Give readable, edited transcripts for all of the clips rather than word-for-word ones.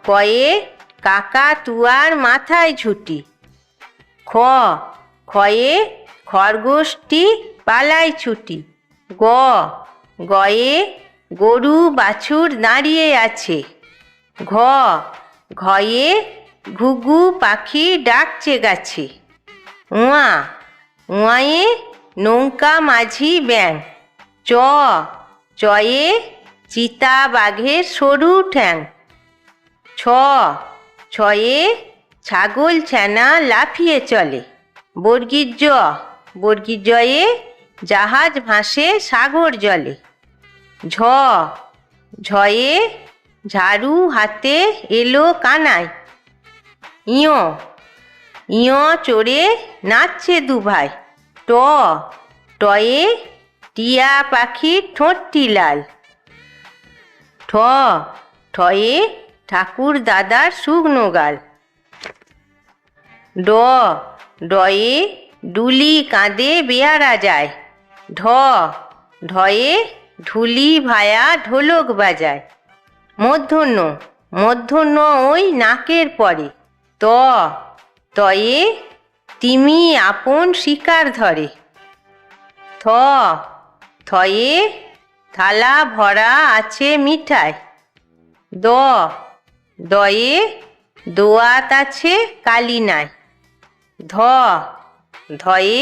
কয়ে কাকাতুয়ার মাথায় ঝুঁটি। খয়ে খরগোশটি পালায় ছুটি। গয়ে গরু বাছুর দাঁড়িয়ে আছে। ঘয়ে ঘুঘু পাখি ডাকছে গাছে। উয়ায়ে নৌকা মাঝি ব্যাঙ। চয়ে চিতা বাঘের সরু ঠ্যাং। ছয়ে ছাগল ছানা লাফিয়ে চলে। বর্গীর জয়ে জাহাজ ভাসে সাগর জলে। ঝয়ে ঝাড়ু হাতে এলো কানাই। ইয় চড়ে নাচছে দুভাই। টয়ে টিয়া পাখির ঠোঁটটি লাল। ঠয়ে ঠাকুর দাদার শুকনো গাল। ডয়ে ডুলি কাঁধে বেয়ারা যায়। ঢয়ে ঢুলি ভায়া ঢোলক বাজায়। মূর্ধন্য ওই নাকের পরে। তয়ে তিমি আপন শিকার ধরে। থয়ে থালা ভরা আছে মিঠাই। দয়ে দোয়াত আছে কালি নাই। ধয়ে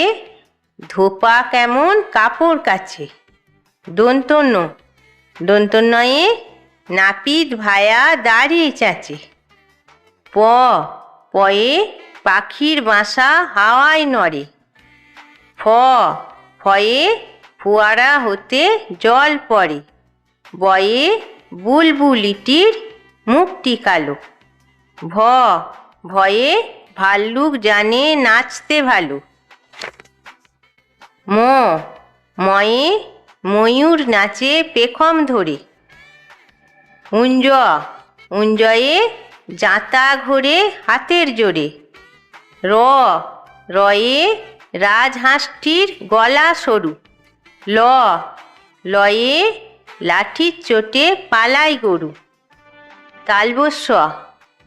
ধোপা কেমন কাপড় কাছে। দন্তন্নয়ে নাপিত ভায়া দাঁড়িয়ে চাচে। পয়ে পাখির বাসা হাওয়ায় নড়ে। ফয়ে ফোয়ারা হতে জল পড়ে। বয়ে বুলবুলিটির মুখটি কালো। ভয়ে ভাল্লুক জানে নাচতে ভালো। ময়ে ময়ূর নাচে পেখম ধরে। উঞ্জয়ে জাঁতা ঘোরে হাতের জোরে। রয়ে রাজহাঁসটির গলা সরু। লয়ে লাঠির চোটে পালায় গরু।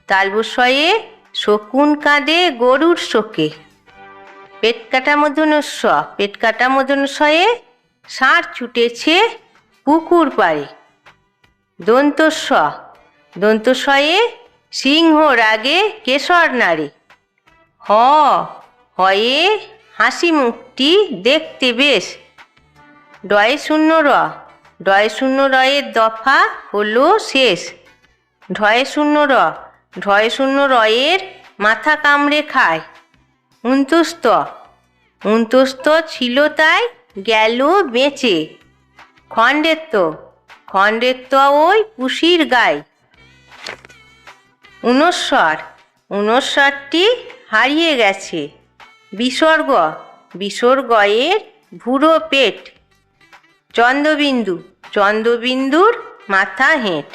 তালবস্যয়ে শকুন কাঁদে গরুর শোকে। পেটকাটা মূর্ধন্যস্বয়ে ষাঁড় ছুটেছে পুকুর পাড়ে। দন্তস্বয়ে সিংহ রাগে কেশর নাড়ে। হয়ে হাসি মুখটি দেখতে বেশ। ডয়ে শূন্য রয়ের দফা হলো শেষ। ঢয়ে শূন্য রয়ের মাথা কামড়ে খায়। উন্তস্ত ছিল তাই গেল বেঁচে। খণ্ডের ওই পুষির গায়ে। ঊনস্বরটি হারিয়ে গেছে। বিসর্গয়ের ভুরো পেট। চন্দ্রবিন্দুর মাথা হেঁট।